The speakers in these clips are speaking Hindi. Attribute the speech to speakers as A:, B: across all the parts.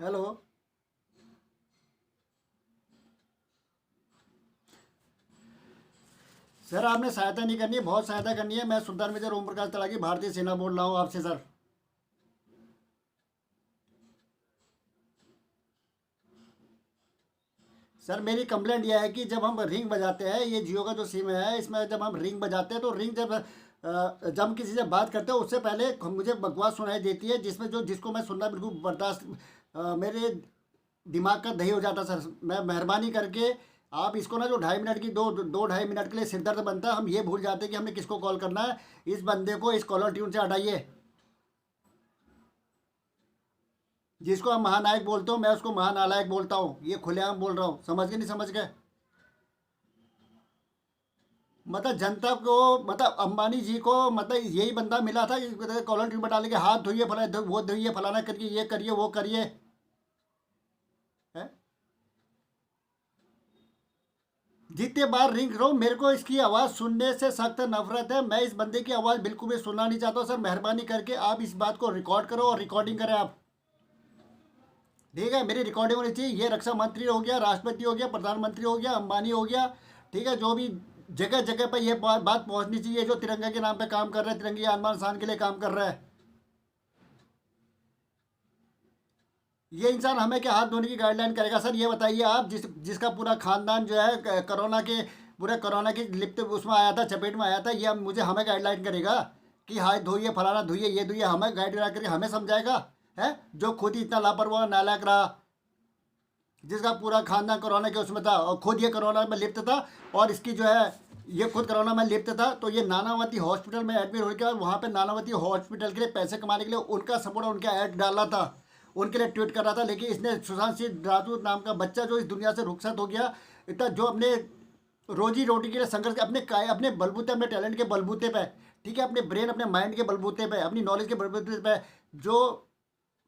A: हेलो। सर आपने सहायता नहीं करनी है, बहुत सहायता करनी है। मैं सुल्तान मेजर ओम प्रकाश तड़ागी भारतीय सेना बोल रहा हूँ आपसे सर। सर मेरी कंप्लेंट यह है कि जब हम रिंग बजाते हैं, ये जियो का जो सिम है, इसमें जब हम रिंग बजाते हैं तो रिंग जब हम किसी से बात करते हैं उससे पहले मुझे बकवास सुनाई देती है, जिसमें जो जिसको मैं सुनना बिल्कुल बर्दाश्त मेरे दिमाग का दही हो जाता सर। मैं मेहरबानी करके आप इसको ना, जो 2.5 मिनट की दो 2.5 मिनट के लिए सिरदर्द बनता है, हम ये भूल जाते हैं कि हमने किसको कॉल करना है। इस बंदे को इस कॉलर ट्यून से हटाइए। जिसको हम महानायक बोलते हो, मैं उसको महानालायक बोलता हूँ। ये खुलेआम बोल रहा हूँ, समझ गए नहीं समझ गए? मतलब जनता को, मतलब अंबानी जी को, मतलब यही बंदा मिला था कि कॉलर ट्यून पर डाल के हाथ धोइए, फला वो धोइए, फलाना करिए, ये करिए, वो करिए। है? जितने बार रिंग रहो, मेरे को इसकी आवाज़ सुनने से सख्त नफरत है। मैं इस बंदे की आवाज़ बिल्कुल भी सुनना नहीं चाहता हूं। सर मेहरबानी करके आप इस बात को रिकॉर्ड करो और रिकॉर्डिंग करें आप। ठीक है, मेरी रिकॉर्डिंग होनी चाहिए। ये रक्षा मंत्री हो गया, राष्ट्रपति हो गया, प्रधानमंत्री हो गया, अंबानी हो गया, ठीक है, जो भी जगह जगह पर ये बात पहुंचनी चाहिए। जो तिरंगे के नाम पे काम कर रहे हैं, तिरंगे आन शान के लिए काम कर रहा है, ये इंसान हमें क्या हाथ धोने की गाइडलाइन करेगा? सर ये बताइए आप, जिसका पूरा खानदान जो है कोरोना के, पूरे कोरोना की लिप्त उसमें आया था, चपेट में आया था, ये मुझे हमें गाइडलाइन करेगा कि हाथ धोइए, फलाना धोइए, ये धोइए? हमें गाइडलाइन करके हमें समझाएगा? है जो खुद ही इतना लापरवाह नालायक रहा, जिसका पूरा खानदान कोरोना के उसमें था और खुद ये कोरोना में लिप्त था, और इसकी जो है ये खुद कोरोना में लिप्त था, तो ये नानावती हॉस्पिटल में एडमिट होकर और वहाँ पे नानावती हॉस्पिटल के लिए पैसे कमाने के लिए उनका सपोर्ट और उनका ऐड डाला था, उनके लिए ट्वीट कर रहा था। लेकिन इसने सुशांत सिंह राजपूत नाम का बच्चा जो इस दुनिया से रुखसत हो गया, इतना जो अपने रोजी रोटी के लिए संघर्ष अपने बलबूते, अपने टैलेंट के बलबूते पे, ठीक है, अपने ब्रेन, अपने माइंड के बलबूते पे, अपनी नॉलेज के बलबूते पे, जो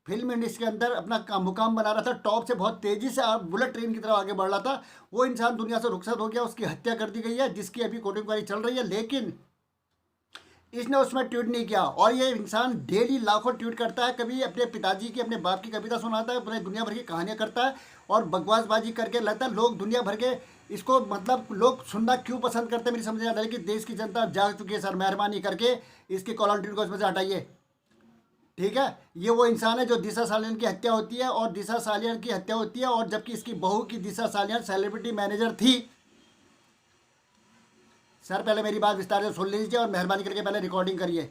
A: फिल्म इंडस्ट्री के अंदर अपना मुकाम बना रहा था, टॉप से बहुत तेजी से बुलेट ट्रेन की तरफ आगे बढ़ रहा था, वो इंसान दुनिया से रुखसत हो गया। उसकी हत्या कर दी गई है, जिसकी अभी कोर्ट इंक्वायरी चल रही है, लेकिन इसने उसमें ट्वीट नहीं किया। और ये इंसान डेली लाखों ट्वीट करता है, कभी अपने पिताजी की, अपने बाप की कविता सुनाता है, पूरे दुनिया भर की कहानियां करता है और बकवासबाजी करके लगता है लोग दुनिया भर के इसको, मतलब लोग सुनना क्यों पसंद करते हैं मेरी समझ नहीं आता। लेकिन देश की जनता जाग चुकी है सर। मेहरबानी करके इसकी कॉलर ट्यून को इसमें से हटाइए। ठीक है, ये वो इंसान है जो दिशा सालियान की हत्या होती है, और दिशा सालियान की हत्या होती है, और जबकि इसकी बहू की, दिशा सालियान, सेलिब्रिटी मैनेजर थी। सर पहले मेरी बात विस्तार से सुन लीजिए और मेहरबानी करके पहले रिकॉर्डिंग करिए।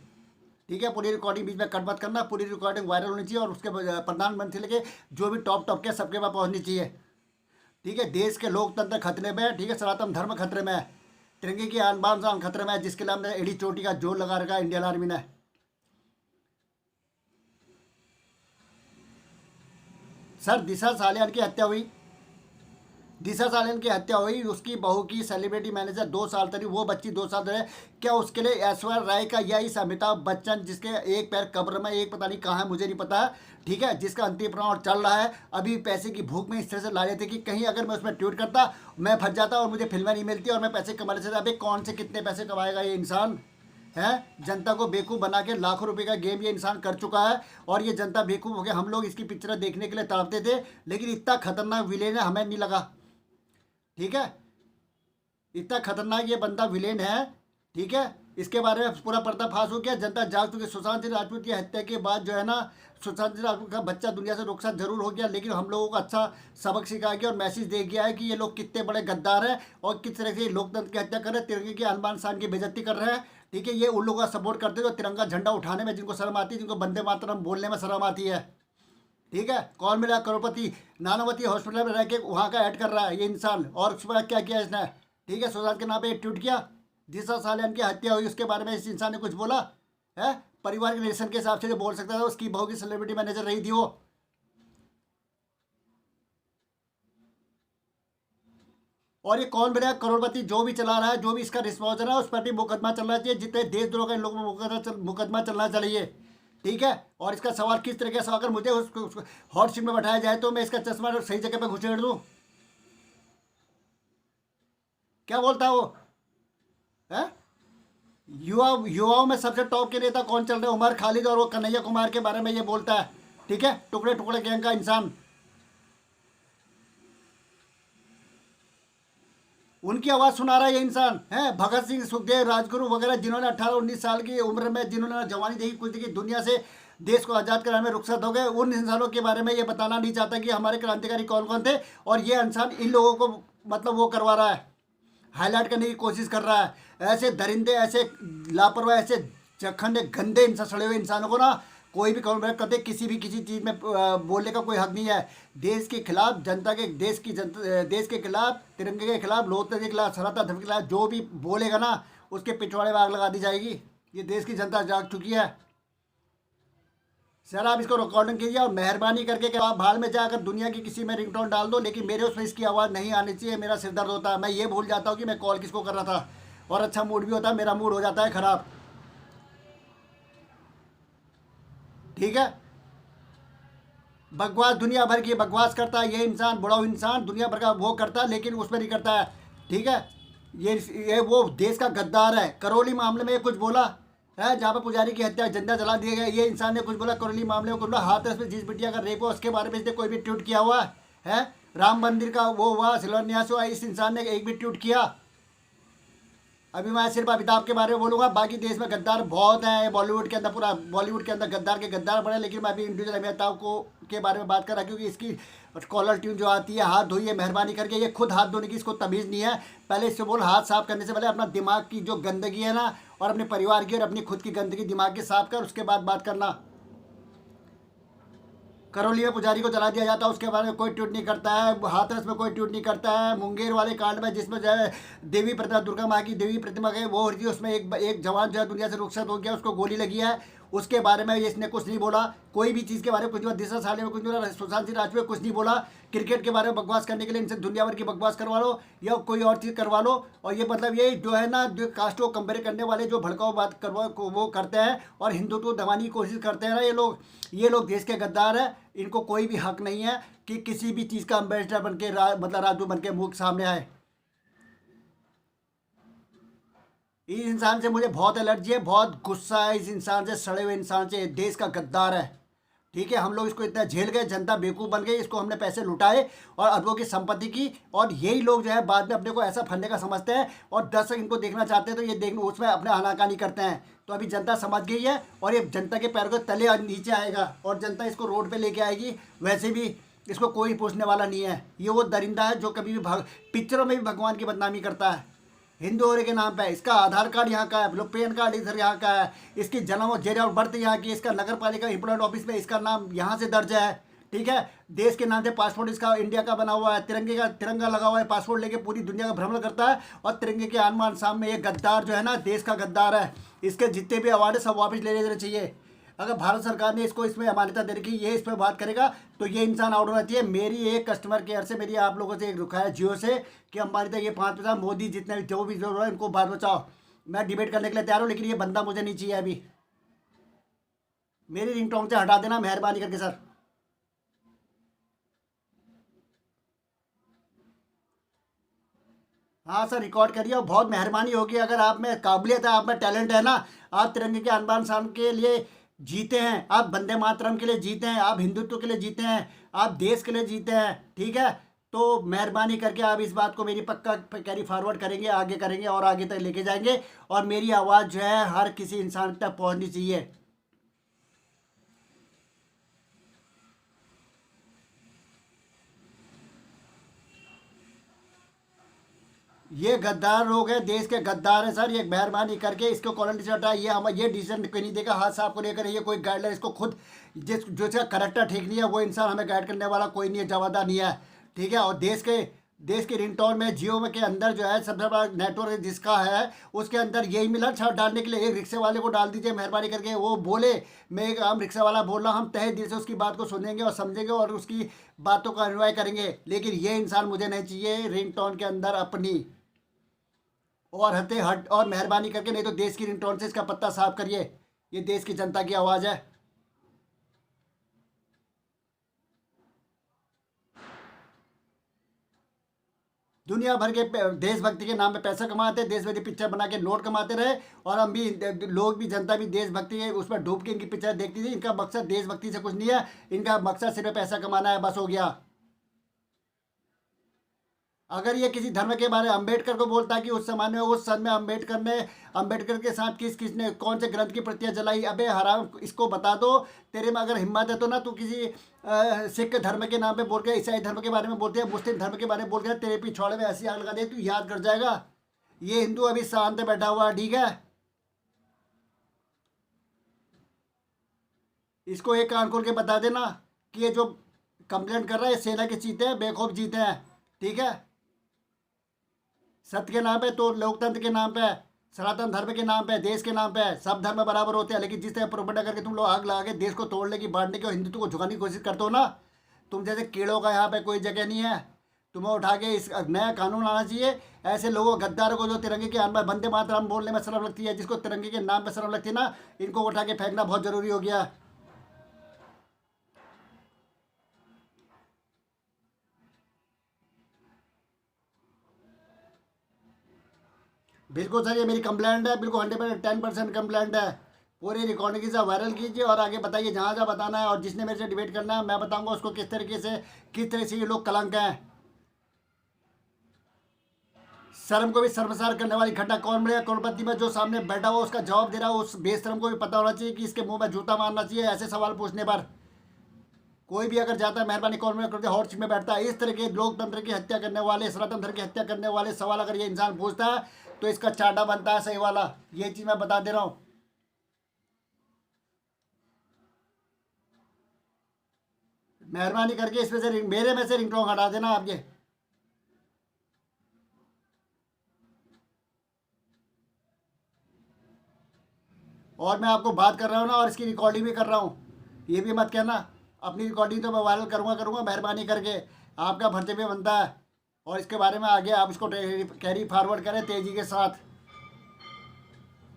A: ठीक है, पूरी रिकॉर्डिंग बीच में कट मत करना, पूरी रिकॉर्डिंग वायरल होनी चाहिए और उसके प्रधानमंत्री लेके जो भी टॉप टॉप के सबके पास पहुंचनी चाहिए। ठीक है, देश के लोकतंत्र खतरे में है, ठीक है, सनातन धर्म खतरे में है, तिरंगे की आन बान शान खतरे में है, जिसके लिए हमने एडी चोटी का जोर लगा रखा है इंडियन आर्मी ने। सर दिशा सालियान की हत्या हुई, दिशा सालियान की हत्या हुई, उसकी बहू की सेलिब्रिटी मैनेजर 2 साल तक, वो बच्ची 2 साल तक, क्या उसके लिए ऐश्वर्या राय का या इस अमिताभ बच्चन, जिसके एक पैर कब्र में, एक पता नहीं कहाँ है, मुझे नहीं पता है, ठीक है, जिसका अंतिम प्राण चल रहा है, अभी पैसे की भूख में इस तरह से ला रहे थे कि कहीं अगर मैं उसमें ट्वीट करता, मैं फंस जाता और मुझे फिल्में नहीं मिलती और मैं पैसे कमा लेता। अभी कौन से कितने पैसे कमाएगा ये इंसान? है जनता को बेवकूफ़ बना के लाखों रुपए का गेम ये इंसान कर चुका है, और ये जनता बेवकूफ़ हो गया। हम लोग इसकी पिक्चर देखने के लिए तड़पते थे, लेकिन इतना खतरनाक विलेन है हमें नहीं लगा। ठीक है, इतना खतरनाक ये बंदा विलेन है। ठीक है, इसके बारे में पूरा पर्दाफाश हो गया, जनता जाग चुकी। सुशांत सिंह राजपूत की हत्या के बाद जो है ना, सुशांत सिंह राजपूत का बच्चा दुनिया से रुखसत जरूर हो गया, लेकिन हम लोगों को अच्छा सबक सिखा गया और मैसेज दे गया है कि ये लोग कितने बड़े गद्दार हैं और किस तरह से लोकतंत्र की हत्या कर रहे हैं, तिरंगे की आन शान की बेइज्जती कर रहे हैं। ठीक है, ये उन लोगों का सपोर्ट करते हैं जो तिरंगा झंडा उठाने में जिनको शर्म आती है, जिनको वंदे मातरम बोलने में शर्म आती है। ठीक है, कौन मिला करोड़पति, नानावती हॉस्पिटल में रह के वहाँ का ऐड कर रहा है ये इंसान, और उसके बाद क्या किया इसने? ठीक है, सुशांत के नाम पे ट्वीट किया, दिशा सालियान की हत्या हुई, उसके बारे में इस इंसान ने कुछ बोला है? परिवार के रिलेशन के हिसाब से जो बोल सकता था, उसकी बहू की सेलिब्रिटी मैनेजर रही थी वो। और ये कौन बनेगा करोड़पति, जो भी चला रहा है, जो भी इसका रिस्पॉन्स है, उस पर भी मुकदमा चलना चाहिए, जितने देशद्रोह का इन लोगों में मुकदमा चलना चाहिए। ठीक है, और इसका सवाल किस तरीके से, अगर मुझे उस हॉट सीट में बैठाया जाए तो मैं इसका चश्मा सही जगह पे घुसेड़ दूँ? क्या बोलता है वो? है युवाओं में सबसे टॉप के नेता कौन चल रहे हैं? उमर खालिद और वो कन्हैया कुमार के बारे में ये बोलता है। ठीक है, टुकड़े टुकड़े गैंग का इंसान। उनकी आवाज़ सुना रहा है ये इंसान है। भगत सिंह, सुखदेव, राजगुरु वगैरह जिन्होंने 18-19 साल की उम्र में जिन्होंने जवानी देखी, कुछ देखी, दुनिया से देश को आज़ाद कराने में रुखसत हो गए, उन इंसानों के बारे में ये बताना नहीं चाहता कि हमारे क्रांतिकारी कौन कौन थे। और ये इंसान इन लोगों को मतलब वो करवा रहा है, हाईलाइट करने की कोशिश कर रहा है। ऐसे दरिंदे, ऐसे लापरवाह, ऐसे चखंडे, गंदे इंसान, सड़े हुए इंसानों को ना कोई भी कमेंट करते, किसी भी किसी चीज़ में बोलने का कोई हक नहीं है। देश के खिलाफ, जनता के, देश के खिलाफ, तिरंगे के खिलाफ, लोकतंत्र के खिलाफ, सनातन धर्म के खिलाफ जो भी बोलेगा ना उसके पिछवाड़े में आग लगा दी जाएगी। ये देश की जनता जाग चुकी है। सर आप इसको रिकॉर्डिंग कीजिए और मेहरबानी करके कि आप भाड़ में जाकर दुनिया की किसी में रिंगटोन डाल दो, लेकिन मेरे उसमें इसकी आवाज़ नहीं आनी चाहिए। मेरा सिर दर्द होता है, मैं ये भूल जाता हूँ कि मैं कॉल किसको कर रहा था, और अच्छा मूड भी होता है, मेरा मूड हो जाता है ख़राब। ठीक है, बकवास दुनिया भर की बकवास करता है ये इंसान, बड़ा इंसान दुनिया भर का वो करता है, लेकिन उसमें नहीं करता है। ठीक है, ये वो देश का गद्दार है। करौली मामले में कुछ बोला है, जहाँ पर पुजारी की हत्या, झंडा जला दिया गया, ये इंसान ने कुछ बोला करौली मामले में, कुछ बोला। हाथरस में जिस बिटिया का रेप हुआ उसके बारे में इसने कोई भी ट्वीट किया हुआ है? राम मंदिर का वो हुआ, शिलान्यास हुआ, इस इंसान ने एक भी ट्वीट किया? अभी मैं सिर्फ अमिताभ के बारे में बोलूँगा, बाकी देश में गद्दार बहुत हैं। बॉलीवुड के अंदर, पूरा बॉलीवुड के अंदर गद्दार के गद्दार बड़े, लेकिन मैं अभी इंडिविजुअल अमिताभ को के बारे में बात कर रहा, क्योंकि इसकी कॉलर ट्यून जो आती है, हाथ धोइए मेहरबानी करके, ये खुद हाथ धोने की इसको तमीज़ नहीं है। पहले इससे बोल, हाथ साफ करने से पहले अपना दिमाग की जो गंदगी है ना, और अपने परिवार की और अपनी खुद की गंदगी दिमाग की साफ कर, उसके बाद बात करना। करौली में पुजारी को जला दिया जाता है, उसके बारे में कोई ट्वीट नहीं करता है। हाथरस में कोई ट्वीट नहीं करता है। मुंगेर वाले कांड में जिसमें जो है देवी प्रतिमा, दुर्गा माँ की देवी प्रतिमा के वो हो रही थी, उसमें एक जवान जो है दुनिया से रुखसत हो गया, उसको गोली लगी है, उसके बारे में इसने कुछ नहीं बोला। कोई भी चीज़ के बारे में कुछ नहीं बोला। दिशा साले में कुछ नहीं बोला। सुशांत सिंह राजपूत कुछ नहीं बोला। क्रिकेट के बारे में बकवास करने के लिए इनसे दुनिया भर की बकवास करवा लो या कोई और चीज़ करवा लो। और ये मतलब ये जो है ना, जो कास्ट को कंपेयर करने वाले जो भड़काऊ बात करवा वो करते हैं और हिंदुत्व दबाने की कोशिश करते हैं ना ये लोग देश के गद्दार हैं। इनको कोई भी हक नहीं है कि किसी भी चीज़ का अम्बेसडर बन के मतलब राजदूत बन के मुख सामने आए। इस इंसान से मुझे बहुत एलर्जी है, बहुत गुस्सा है इस इंसान से, सड़े हुए इंसान से। देश का गद्दार है। ठीक है, हम लोग इसको इतना झेल गए, जनता बेवकूफ़ बन गई, इसको हमने पैसे लुटाए और अरबों की संपत्ति की, और यही लोग जो है बाद में अपने को ऐसा फंदे का समझते हैं और दर्शक इनको देखना चाहते हैं तो ये देखने उसमें अपने आनाकानी करते हैं। तो अभी जनता समझ गई है और ये जनता के पैरों के तले और नीचे आएगा और जनता इसको रोड पे लेके आएगी। वैसे भी इसको कोई पूछने वाला नहीं है। ये वो दरिंदा है जो कभी भी पिक्चरों में भी भगवान की बदनामी करता है हिंदू होने के नाम पे। इसका आधार कार्ड यहाँ का है, पैन कार्ड इधर यहाँ का है, इसकी जन्म और डेट ऑफ बर्थ यहाँ की, इसका नगर पालिका इम्प्लॉयमेंट ऑफिस में इसका नाम यहाँ से दर्ज है। ठीक है, देश के नाम से पासपोर्ट इसका इंडिया का बना हुआ है, तिरंगा लगा हुआ है, पासपोर्ट लेके पूरी दुनिया का भ्रमण करता है और तिरंगे के आन शान में ये गद्दार जो है ना, देश का गद्दार है। इसके जितने भी अवार्ड है सब वापस ले लेने चाहिए। अगर भारत सरकार ने इसको इसमें मान्यता दे रखी, ये इस पर बात करेगा तो ये इंसान आउट होना चाहिए। मेरी एक कस्टमर केयर से, मेरी आप लोगों से एक रुका है जियो से कि अंबानी तक ये 5 मोदी जितने भी जो भी जो है इनको बात बचाओ। मैं डिबेट करने के लिए तैयार हूँ, लेकिन ये बंदा मुझे नहीं चाहिए अभी। मेरी रिंगटोन से हटा देना मेहरबानी करके सर। हाँ सर, रिकॉर्ड करिए और बहुत मेहरबानी होगी। अगर आप में काबिलियत है, आप में टैलेंट है ना, आप तिरंगे के अनबान शान के लिए जीते हैं, आप वंदे मातरम के लिए जीते हैं, आप हिंदुत्व के लिए जीते हैं, आप देश के लिए जीते हैं। ठीक है, तो मेहरबानी करके आप इस बात को मेरी पक्का कैरी फॉरवर्ड करेंगे, आगे करेंगे और आगे तक लेके जाएंगे। और मेरी आवाज़ जो है हर किसी इंसान तक पहुंचनी चाहिए। ये गद्दार लोग हैं, देश के गद्दार हैं सर। ये मेहरबानी करके इसको कॉलर से हटाए। ये डिसीजन कोई नहीं देगा हाथ साहब को लेकर। ये कोई गाइडलाइन इसको खुद जो इसका करेक्टर ठीक नहीं है वो इंसान हमें गाइड करने वाला कोई नहीं है, जवाबदार नहीं है। ठीक है, और देश के रिंगटोन में जियो में के अंदर जो है सबसे बड़ा नेटवर्क जिसका है उसके अंदर यही मिला छाप डालने के लिए। एक रिक्शे वाले को डाल दीजिए मेहरबानी करके, वो बोले मैं एक आम रिक्शा वाला बोल रहा, हम तहे दिल से उसकी बात को सुनेंगे और समझेंगे और उसकी बातों का अन्वय करेंगे। लेकिन ये इंसान मुझे नहीं चाहिए रिंगटोन के अंदर अपनी। और हटे हट और मेहरबानी करके, नहीं तो देश की रिंगटोन से इसका पत्ता साफ करिए। ये देश की जनता की आवाज़ है। दुनिया भर के देशभक्ति के नाम पे पैसा कमाते, देशभक्ति पिक्चर बना के नोट कमाते रहे और हम भी लोग भी, जनता भी देशभक्ति है उसमें डूब के इनकी पिक्चर देखती थी। इनका मकसद देशभक्ति से कुछ नहीं है, इनका मकसद सिर्फ पैसा कमाना है, बस हो गया। अगर ये किसी धर्म के बारे में अम्बेडकर को बोलता है कि उस समय में उस सन में अम्बेडकर के साथ किसने कौन से ग्रंथ की प्रतियां जलाई, अबे हराम इसको बता दो। तेरे में अगर हिम्मत है तो ना तू किसी सिख धर्म के नाम पे बोल के ईसाई धर्म के बारे में बोलते हैं, मुस्लिम धर्म के बारे में बोल के तेरे पिछवाड़े में ऐसी आग लगा दे तू याद कर जाएगा। ये हिंदू अभी शांत बैठा हुआ है, ठीक है। इसको एक कान खोल के बता देना कि ये जो कंप्लेंट कर रहा है सेना के चीते हैं, बेखौफ जीते हैं, ठीक है। सत्य के नाम पे तो लोकतंत्र के नाम पे, सनातन धर्म के नाम पे, देश के नाम पे सब धर्म बराबर होते हैं। लेकिन जिस तरह प्रोपेगेंडा करके तुम लोग आग लगा के देश को तोड़ने की, बांटने की और हिंदुत्व को झुकाने की कोशिश करते हो ना, तुम जैसे कीड़ों का यहाँ पे कोई जगह नहीं है। तुम्हें उठा के इस नया कानून आना चाहिए। ऐसे लोगों गद्दारों को जो तिरंगे के नाम पर वंदे मातरम बोलने में शर्म लगती है, जिसको तिरंगे के नाम पर शर्म लगती है ना, इनको उठा के फेंकना बहुत जरूरी हो गया। बिल्कुल सर, ये मेरी कंप्लेंट है, बिल्कुल 110% कंप्लेंट है। पूरी रिकॉर्डिंग से वायरल कीजिए और आगे बताइए जहाँ जहाँ बताना है। और जिसने मेरे से डिबेट करना है मैं बताऊंगा उसको किस तरह से ये लोग कलंक हैं। शर्म को भी शर्मसार करने वाली घटना कौन बनेगा करोड़पति में, जो सामने बैठा हुआ उसका जवाब दे रहा है, उस बेशर्म को भी पता होना चाहिए कि इसके मुंह में जूता मारना चाहिए ऐसे सवाल पूछने पर। कोई भी अगर जाता है मेहरबानी कॉर्नर करते हॉट सीट में बैठता है, इस तरह के लोकतंत्र की हत्या करने वाले, सनातन धर्म की हत्या करने वाले सवाल अगर ये इंसान पूछता है तो इसका चाटा बनता है सही वाला। ये चीज मैं बता दे रहा हूँ। मेहरबानी करके इसमें से मेरे में से रिंगटोन हटा देना आपके। और मैं आपको बात कर रहा हूँ ना, और इसकी रिकॉर्डिंग भी कर रहा हूँ, ये भी मत कहना। अपनी रिकॉर्डिंग तो मैं वायरल करूँगा मेहरबानी करके, आपका भरते भी बनता है। और इसके बारे में आगे आप इसको कैरी फॉरवर्ड करें तेज़ी के साथ,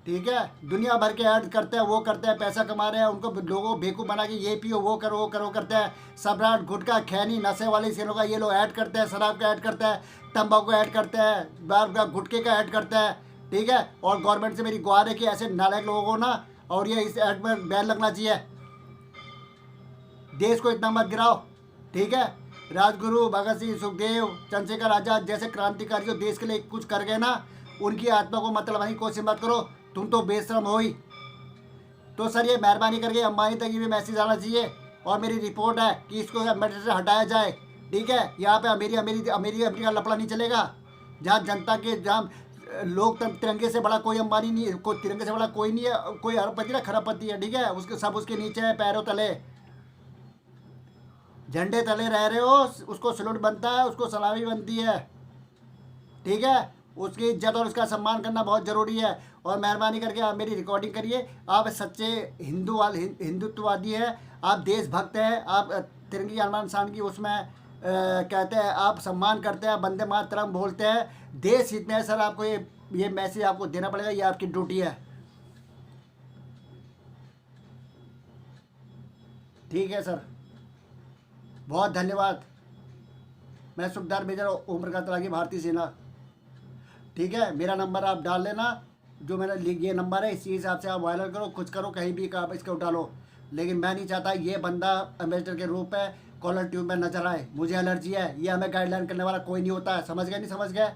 A: ठीक है। दुनिया भर के ऐड करते हैं, वो करते हैं, पैसा कमा रहे हैं, उनको लोगों को बेवकूफ़ बना के ये पियो वो करो करते हैं। सम्राट, गुटखा, खैनी, नशे वाली सीनों का ये लोग ऐड करते हैं, शराब का ऐड करते हैं, तंबाकू ऐड करते हैं, बार बार गुटखे का ऐड करते हैं, ठीक है। और गवर्नमेंट से मेरी गुहार है कि ऐसे नालायक लोगों को ना, और ये इस ऐड में बैन लगना चाहिए। देश को इतना मत गिराओ, ठीक है। राजगुरु, भगत सिंह, सुखदेव, चंद्रशेखर आजाद जैसे क्रांतिकारी जो देश के लिए कुछ कर गए ना, उनकी आत्मा को मत लगाने की कोशिश मत करो। तुम तो बेशरम हो ही। तो सर ये मेहरबानी करके अंबानी तक ये भी मैसेज आना चाहिए। और मेरी रिपोर्ट है कि इसको एडमिनिस्ट्रेशन से हटाया जाए, ठीक है। यहाँ पे अमीरी का लफड़ा नहीं चलेगा। जहाँ जनता के, जहाँ लोकतंत्र, तिरंगे से बड़ा कोई अंबानी नहीं है, कोई तिरंगे से बड़ा कोई नहीं है, कोई अरबपति ना खरबपति है, ठीक है। उसके सब उसके नीचे है, पैरों तले, झंडे तले रह रहे हो, उसको सैल्यूट बनता है, उसको सलामी बनती है, ठीक है। उसकी इज्जत और उसका सम्मान करना बहुत ज़रूरी है। और मेहरबानी करके आप मेरी रिकॉर्डिंग करिए। आप सच्चे हिंदुत्ववादी हैं, आप देशभक्त हैं, आप तिरंगी आलमान शान की उसमें कहते हैं, आप सम्मान करते हैं, वंदे मातरम बोलते हैं, देश हित में है सर। आपको ये मैसेज आपको देना पड़ेगा, ये आपकी ड्यूटी है, ठीक है सर। बहुत धन्यवाद। मैं सुखदार मेजर ओम प्रकाश तलागी, भारतीय सेना, ठीक है। मेरा नंबर आप डाल लेना, जो मेरा ये नंबर है, इसी हिसाब से आप वायरल करो, कुछ करो, कहीं भी आप इसको डालो। लेकिन मैं नहीं चाहता ये बंदा एम्बेसडर के रूप में कॉलर ट्यूब में नजर आए। मुझे एलर्जी है, ये हमें गाइडलाइन करने वाला कोई नहीं होता है। समझ गए नहीं समझ गए?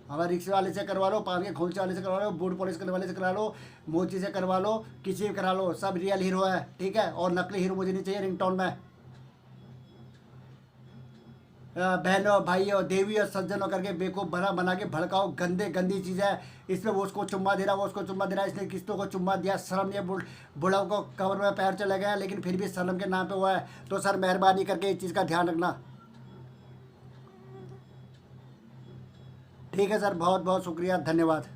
A: हमारे रिक्शे वाले से करवा लो, पान के खोलचे वाले से करवा लो, बूट पॉलिश करने वाले से करा लो, मोची से करवा लो, किसी भी करा लो, सब रियल हीरो है, ठीक है। और नकली हीरो मुझे नहीं चाहिए रिंगटोन में। बहनों, भाइयों, देवियों, सज्जनों करके बेवकूफ़ बना के भड़काओ, गंदी चीज़ है। इसमें वो उसको चुम्मा दे रहा, वो उसको चुम्मा दे रहा है, इसने किस्तों को चुम्मा दिया, शर्म नहीं है। बुढ़ाओं को कवर में पैर चले गया, लेकिन फिर भी शर्म के नाम पे हुआ है। तो सर मेहरबानी करके इस चीज़ का ध्यान रखना, ठीक है सर। बहुत बहुत शुक्रिया, धन्यवाद।